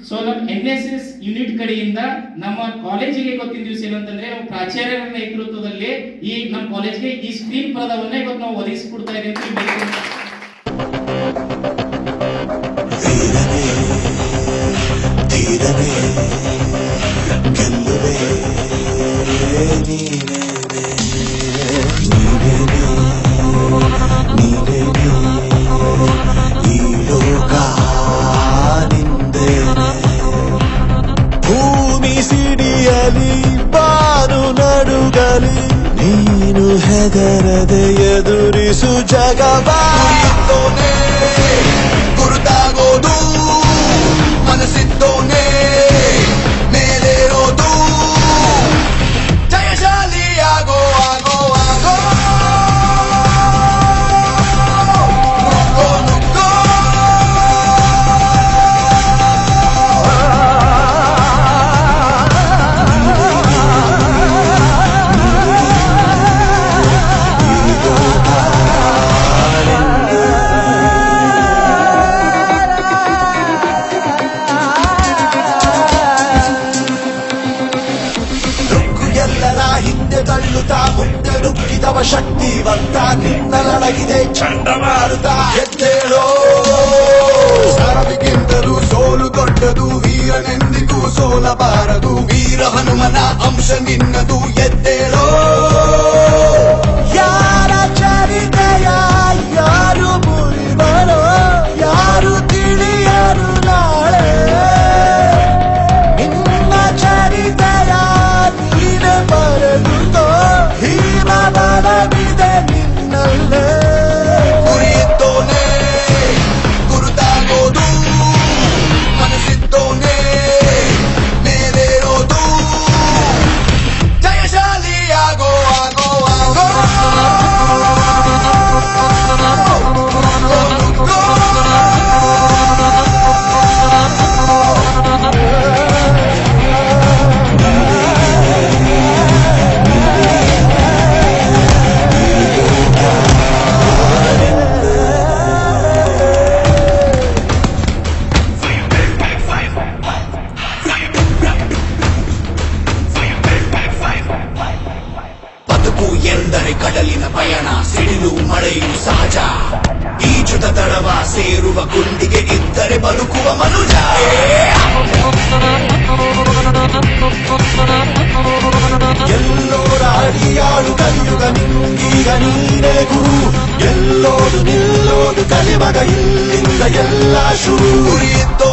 So ನಮ್ಮ NSS unit ಕಡೆಯಿಂದ ನಮ್ಮ ಕಾಲೇಜಿಗೆ ಗೊತ್ತಿನ ದಿವಸ ಏನಂತಂದ್ರೆ ನಮ್ಮ ಪ್ರಾಚಾರ್ಯರ ನೇತೃತ್ವದಲ್ಲಿ ಈ ನಮ್ಮ ಕಾಲೇಜ್ಗೆ ಈ ಸ್ಕ್ರೀನ್ ಪರದವನ್ನ ಇವತ್ತು ನಾವು ಒದಗಿಸಿಕೊಡ್ತಾ ಇದ್ದೀವಿ. ಭೂಮಿ ಸಿಡಿಯಲಿ ಬಾನು ನಡುಗಲಿ ನೀನು ಹೆದರದೆ ಎದುರಿಸು ಜಗವಾಗೋನೆ ಗುರುತಾಗೋದು ಮನಸ್ಸಿದ್ದೋನೆ ಮೇಲೇರೋದು ಜಯಶಾಲಿಯಾಗೋ ಆಗೋ ಆಗೋ ನುಗ್ಗೋ ಎಲ್ಲರ ಹಿಂದೆ ತಳ್ಳುತ್ತಾ ಮುಂದೆ ನುಗ್ಗಿದವ ಶಕ್ತಿವಂತ ನಿನ್ನಲಡಗಿದೆ ಚಂಡಮಾರುತ ಎದ್ದೇಳೋ ಸರದಿಗಿಂತಲೂ ಸೋಲುಗೊಂಡದು ವೀರನೆಂದಿಗೂ ಸೋಲಬಾರದು ವೀರ ಹನುಮನ ಅಂಶ ನಿನ್ನದು ಎದ್ದೇಳೋ ಯಾರ ಚರಿತೆಯ ಯಾರು ಮುರಿಬರೋ ಯಾರು ತಿಳಿಯರು ನಾಳೆ ನಿನ್ನ ಚರಿತೆಯ ನೀನೆ ಬರೆದುಕೋ ಹೀರ ಬಲವಿದೆ ನಿನ್ನಲ್ಲೇ ಗುರಿಯಿದ್ದೋನೆ ಗುರುತಾಗೋದು ಮನಸ್ಸಿದ್ದೋನೆ ಮೇಲೇರೋದು ಜಯಶಾಲಿಯಾಗೋ ಆಗೋ ಆಗೋ ಬದುಕು ಎಂದರೆ ಕಡಲಿನ ಪಯಣ ಸಿಡಿಲು ಮಳೆಯು ಸಹಜ ಈಜುದ ತಡವ ಸೇರುವ ಗುಂಡಿಗೆ ಇದ್ದರೆ ಬದುಕುವ ಮನುಜ ಎಲ್ಲೋರ ಅಡಿಯಾಳು ಕಲಿಯುಗ ನಿಂಗೀಗ ನೀನೇ ಗುರು ಎಲ್ಲೋದು ನಿಲ್ಲೋದು ಕಲಿಮಗ ಇಲ್ಲಿಂದ ಎಲ್ಲ ಶುರು ಗುರಿಯಿದ್ದೋ